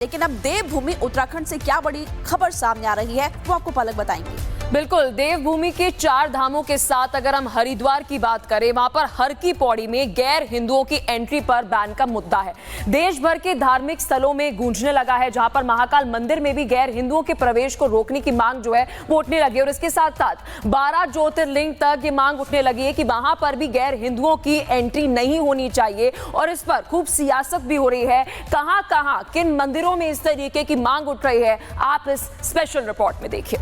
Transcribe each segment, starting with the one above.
लेकिन अब देवभूमि उत्तराखंड से क्या बड़ी खबर सामने आ रही है वो आपको पलक बताएंगे। बिल्कुल, देवभूमि के 4 धामों के साथ अगर हम हरिद्वार की बात करें, वहां पर हर की पौड़ी में गैर हिंदुओं की एंट्री पर बैन का मुद्दा है। देश भर के धार्मिक स्थलों में गूंजने लगा है, जहां पर महाकाल मंदिर में भी गैर हिंदुओं के प्रवेश को रोकने की मांग जो है वो उठने लगी है। और इसके साथ साथ 12 ज्योतिर्लिंग तक ये मांग उठने लगी है कि वहां पर भी गैर हिंदुओं की एंट्री नहीं होनी चाहिए। और इस पर खूब सियासत भी हो रही है। कहां कहां किन मंदिरों में इस तरीके की मांग उठ रही है, आप इस स्पेशल रिपोर्ट में देखिए।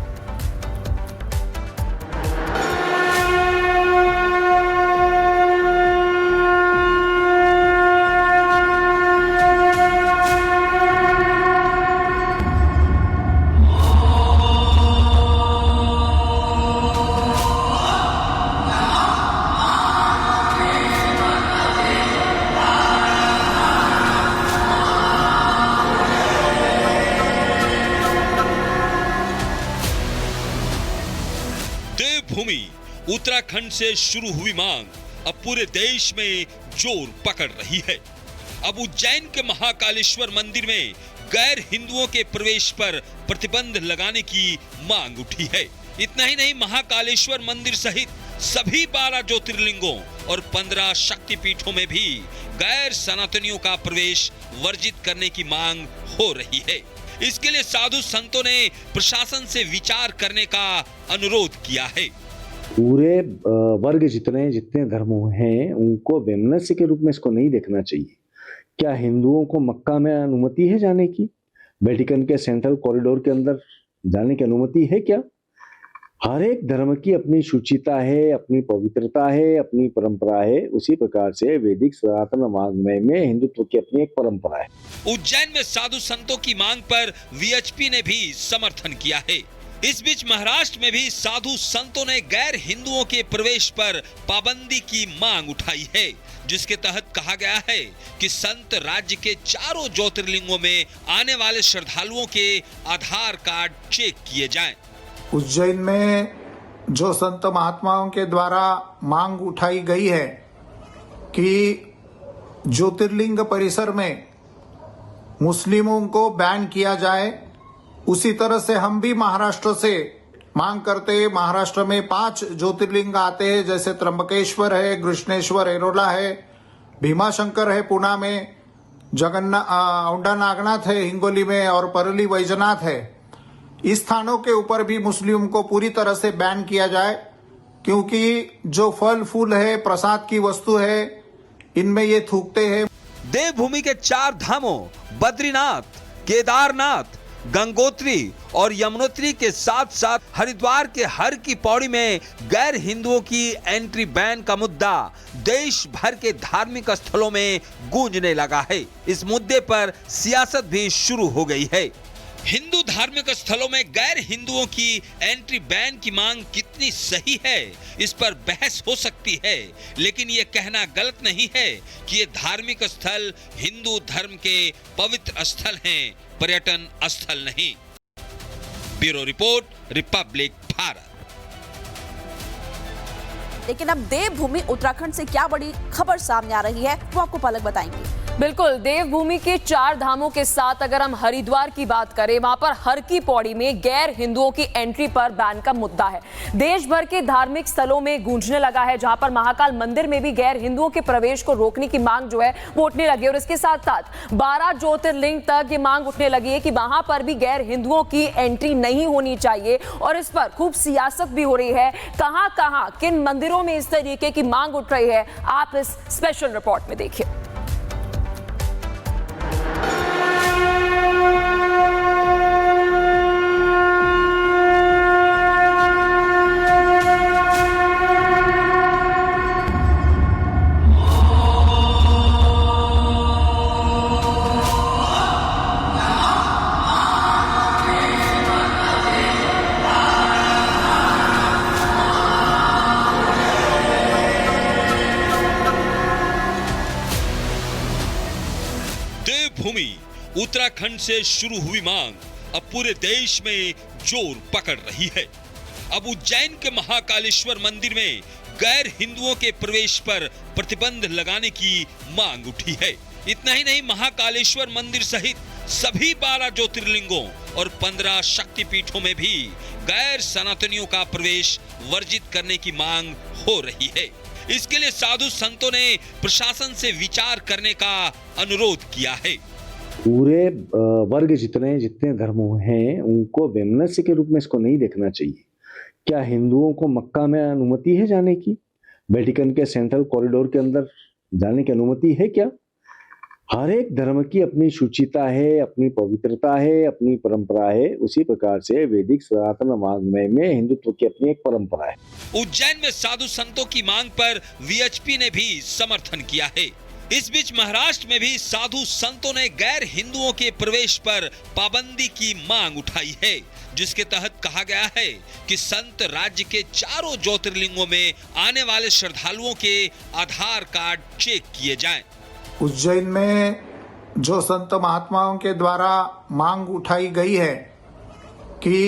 देवभूमि उत्तराखंड से शुरू हुई मांग अब पूरे देश में जोर पकड़ रही है। अब उज्जैन के महाकालेश्वर मंदिर में गैर हिंदुओं के प्रवेश पर प्रतिबंध लगाने की मांग उठी है। इतना ही नहीं, महाकालेश्वर मंदिर सहित सभी 12 ज्योतिर्लिंगों और 15 शक्तिपीठों में भी गैर सनातनियों का प्रवेश वर्जित करने की मांग हो रही है। इसके लिए साधु संतों ने प्रशासन से विचार करने का अनुरोध किया है। पूरे वर्ग जितने धर्म हैं उनको वैमनस्य के रूप में इसको नहीं देखना चाहिए। क्या हिंदुओं को मक्का में अनुमति है जाने की? वेटिकन के सेंट्रल कॉरिडोर के अंदर जाने की अनुमति है क्या? हर एक धर्म की अपनी शुचिता है, अपनी पवित्रता है, अपनी परंपरा है। उसी प्रकार से वैदिक सनातन वाङ्मय में हिंदुत्व की अपनी एक परंपरा है। उज्जैन में साधु संतों की मांग पर वीएचपी ने भी समर्थन किया है। इस बीच महाराष्ट्र में भी साधु संतों ने गैर हिंदुओं के प्रवेश पर पाबंदी की मांग उठाई है, जिसके तहत कहा गया है कि संत राज्य के 4 ज्योतिर्लिंगों में आने वाले श्रद्धालुओं के आधार कार्ड चेक किए जाएं। उज्जैन में जो संत महात्माओं के द्वारा मांग उठाई गई है कि ज्योतिर्लिंग परिसर में मुस्लिमों को बैन किया जाए, उसी तरह से हम भी महाराष्ट्र से मांग करते हैं। महाराष्ट्र में 5 ज्योतिर्लिंग आते हैं, जैसे त्र्यंबकेश्वर है, कृष्णेश्वर एरोला है, भीमाशंकर है पुणे में, औंढा नागनाथ है हिंगोली में और परली वैजनाथ है। इस स्थानों के ऊपर भी मुस्लिम को पूरी तरह से बैन किया जाए, क्योंकि जो फल फूल है, प्रसाद की वस्तु है, इनमें ये थूकते हैं। देवभूमि के 4 धामों बद्रीनाथ, केदारनाथ, गंगोत्री और यमुनोत्री के साथ साथ हरिद्वार के हर की पौड़ी में गैर हिंदुओं की एंट्री बैन का मुद्दा देश भर के धार्मिक स्थलों में गूंजने लगा है। इस मुद्दे पर सियासत भी शुरू हो गई है। हिंदू धार्मिक स्थलों में गैर हिंदुओं की एंट्री बैन की मांग कितनी सही है, इस पर बहस हो सकती है, लेकिन ये कहना गलत नहीं है कि ये धार्मिक स्थल हिंदू धर्म के पवित्र स्थल हैं, पर्यटन स्थल नहीं। Bureau report, Republic Bharat. लेकिन अब देवभूमि उत्तराखंड से क्या बड़ी खबर सामने आ रही है वो आपको पलक बताएंगे। बिल्कुल, देवभूमि के 4 धामों के साथ अगर हम हरिद्वार की बात करें, वहां पर हर की पौड़ी में गैर हिंदुओं की एंट्री पर बैन का मुद्दा है। देश भर के धार्मिक स्थलों में गूंजने लगा है, जहां पर महाकाल मंदिर में भी गैर हिंदुओं के प्रवेश को रोकने की मांग जो है वो उठने लगी है। और इसके साथ साथ 12 ज्योतिर्लिंग तक ये मांग उठने लगी है कि वहां पर भी गैर हिंदुओं की एंट्री नहीं होनी चाहिए। और इस पर खूब सियासत भी हो रही है। कहां कहां किन मंदिरों में इस तरीके की मांग उठ रही है, आप इस स्पेशल रिपोर्ट में देखिए। देवभूमि उत्तराखंड से शुरू हुई मांग अब पूरे देश में जोर पकड़ रही है। अब उज्जैन के महाकालेश्वर मंदिर में गैर हिंदुओं के प्रवेश पर प्रतिबंध लगाने की मांग उठी है। इतना ही नहीं, महाकालेश्वर मंदिर सहित सभी 12 ज्योतिर्लिंगों और 15 शक्तिपीठों में भी गैर सनातनियों का प्रवेश वर्जित करने की मांग हो रही है। इसके लिए साधु संतों ने प्रशासन से विचार करने का अनुरोध किया है। पूरे वर्ग जितने धर्म हैं उनको वैमनस्य के रूप में इसको नहीं देखना चाहिए। क्या हिंदुओं को मक्का में अनुमति है जाने की? वेटिकन के सेंट्रल कॉरिडोर के अंदर जाने की अनुमति है क्या? हर एक धर्म की अपनी शुचिता है, अपनी पवित्रता है, अपनी परंपरा है। उसी प्रकार से वैदिक सनातन वाङ्मय में हिंदुत्व की अपनी एक परंपरा है। उज्जैन में साधु संतों की मांग पर वीएचपी ने भी समर्थन किया है। इस बीच महाराष्ट्र में भी साधु संतों ने गैर हिंदुओं के प्रवेश पर पाबंदी की मांग उठाई है, जिसके तहत कहा गया है कि संत राज्य के चारों ज्योतिर्लिंगों में आने वाले श्रद्धालुओं के आधार कार्ड चेक किए जाएं। उज्जैन में जो संत महात्माओं के द्वारा मांग उठाई गई है कि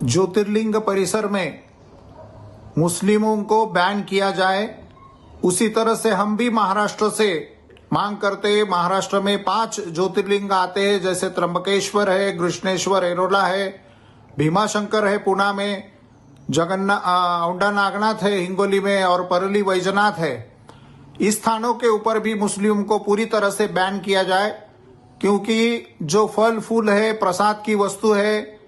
ज्योतिर्लिंग परिसर में मुस्लिमों को बैन किया जाए, उसी तरह से हम भी महाराष्ट्र से मांग करते हैं। महाराष्ट्र में 5 ज्योतिर्लिंग आते हैं, जैसे त्र्यंबकेश्वर है, कृष्णेश्वर एरोला है, भीमाशंकर है पुणे में, औंढा नागनाथ है हिंगोली में और परली वैजनाथ है। इस स्थानों के ऊपर भी मुस्लिम को पूरी तरह से बैन किया जाए, क्योंकि जो फल फूल है, प्रसाद की वस्तु है,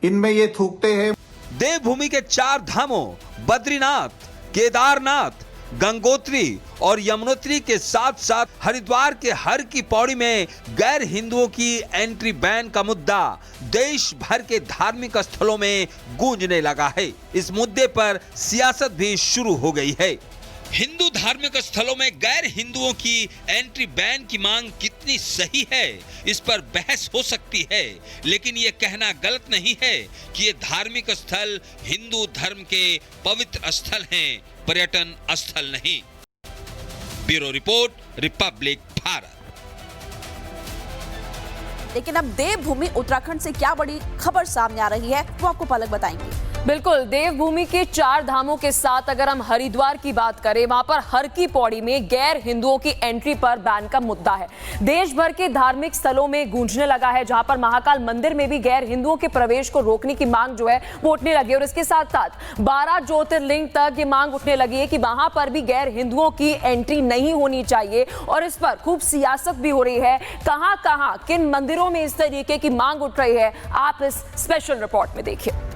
इनमें ये थूकते हैं। देवभूमि के 4 धामों बद्रीनाथ, केदारनाथ, गंगोत्री और यमुनोत्री के साथ साथ हरिद्वार के हर की पौड़ी में गैर हिंदुओं की एंट्री बैन का मुद्दा देश भर के धार्मिक स्थलों में गूंजने लगा है। इस मुद्दे पर सियासत भी शुरू हो गई है। हिंदू धार्मिक स्थलों में गैर हिंदुओं की एंट्री बैन की मांग कितनी सही है, इस पर बहस हो सकती है, लेकिन ये कहना गलत नहीं है कि ये धार्मिक स्थल हिंदू धर्म के पवित्र स्थल हैं, पर्यटन स्थल नहीं। Bureau report, Republic Bharat. लेकिन अब देवभूमि उत्तराखंड से क्या बड़ी खबर सामने आ रही है, वो आपको पलक बताएंगे। बिल्कुल, देवभूमि के 4 धामों के साथ अगर हम हरिद्वार की बात करें, वहां पर हर की पौड़ी में गैर हिंदुओं की एंट्री पर बैन का मुद्दा है। देश भर के धार्मिक स्थलों में गूंजने लगा है, जहां पर महाकाल मंदिर में भी गैर हिंदुओं के प्रवेश को रोकने की मांग जो है वो उठने लगी। और इसके साथ साथ 12 ज्योतिर्लिंग तक ये मांग उठने लगी है कि वहां पर भी गैर हिंदुओं की एंट्री नहीं होनी चाहिए। और इस पर खूब सियासत भी हो रही है। कहां किन मंदिरों में इस तरीके की मांग उठ रही है, आप इस स्पेशल रिपोर्ट में देखिए।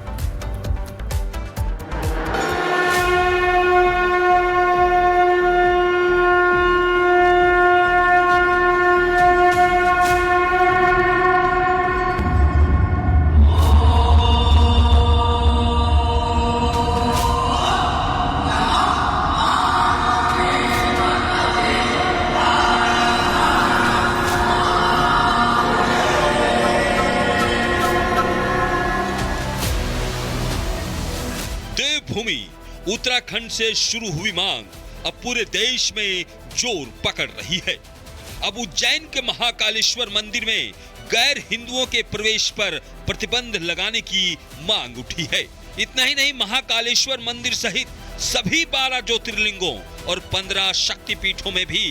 देवभूमि उत्तराखंड से शुरू हुई मांग अब पूरे देश में जोर पकड़ रही है। अब उज्जैन के महाकालेश्वर मंदिर में गैर हिंदुओं के प्रवेश पर प्रतिबंध लगाने की मांग उठी है। इतना ही नहीं, महाकालेश्वर मंदिर सहित सभी 12 ज्योतिर्लिंगों और 15 शक्तिपीठों में भी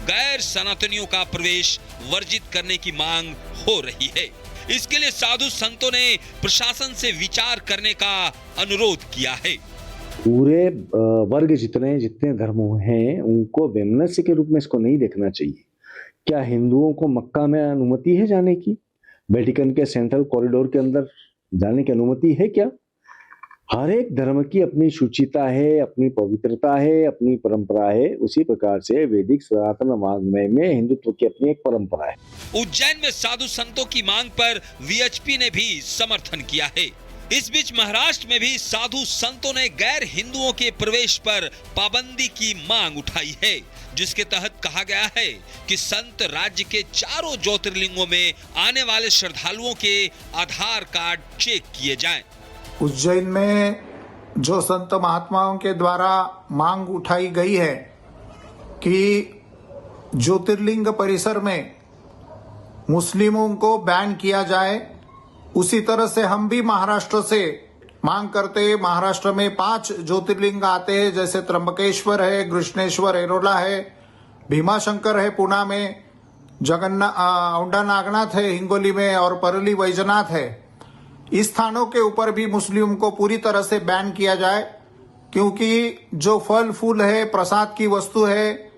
गैर सनातनियों का प्रवेश वर्जित करने की मांग हो रही है। इसके लिए साधु संतों ने प्रशासन से विचार करने का अनुरोध किया है। पूरे वर्ग जितने धर्म हैं उनको वैमनस्य के रूप में इसको नहीं देखना चाहिए। क्या हिंदुओं को मक्का में अनुमति है जाने की? वेटिकन के सेंट्रल कॉरिडोर के अंदर जाने की अनुमति है क्या? हर एक धर्म की अपनी शुचिता है, अपनी पवित्रता है, अपनी परंपरा है। उसी प्रकार से वैदिक सनातन वाङ्मय में हिंदुत्व की अपनी एक परंपरा है। उज्जैन में साधु संतों की मांग पर वीएचपी ने भी समर्थन किया है। इस बीच महाराष्ट्र में भी साधु संतों ने गैर हिंदुओं के प्रवेश पर पाबंदी की मांग उठाई है, जिसके तहत कहा गया है कि संत राज्य के चारों ज्योतिर्लिंगों में आने वाले श्रद्धालुओं के आधार कार्ड चेक किए जाएं। उज्जैन में जो संत महात्माओं के द्वारा मांग उठाई गई है कि ज्योतिर्लिंग परिसर में मुस्लिमों को बैन किया जाए, उसी तरह से हम भी महाराष्ट्र से मांग करते हैं। महाराष्ट्र में 5 ज्योतिर्लिंग आते हैं, जैसे त्र्यंबकेश्वर है, कृष्णेश्वर एरोला है, भीमाशंकर है पुणे में, औंढा नागनाथ है हिंगोली में और परली वैजनाथ है, इस स्थानों के ऊपर भी मुस्लिम को पूरी तरह से बैन किया जाए, क्योंकि जो फल फूल है, प्रसाद की वस्तु है,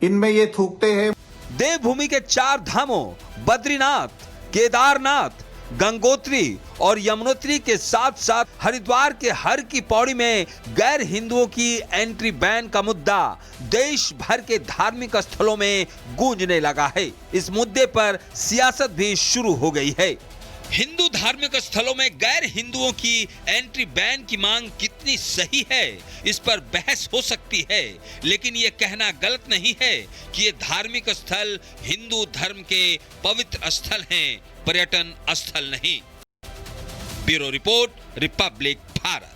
इनमें ये थूकते हैं। देवभूमि के 4 धामों बद्रीनाथ, केदारनाथ, गंगोत्री और यमुनोत्री के साथ साथ हरिद्वार के हर की पौड़ी में गैर हिंदुओं की एंट्री बैन का मुद्दा देश भर के धार्मिक स्थलों में गूंजने लगा है। इस मुद्दे पर सियासत भी शुरू हो गई है। हिंदू धार्मिक स्थलों में गैर हिंदुओं की एंट्री बैन की मांग कितनी सही है, इस पर बहस हो सकती है, लेकिन ये कहना गलत नहीं है कि ये धार्मिक स्थल हिंदू धर्म के पवित्र स्थल हैं, पर्यटन स्थल नहीं। Bureau report, Republic Bharat.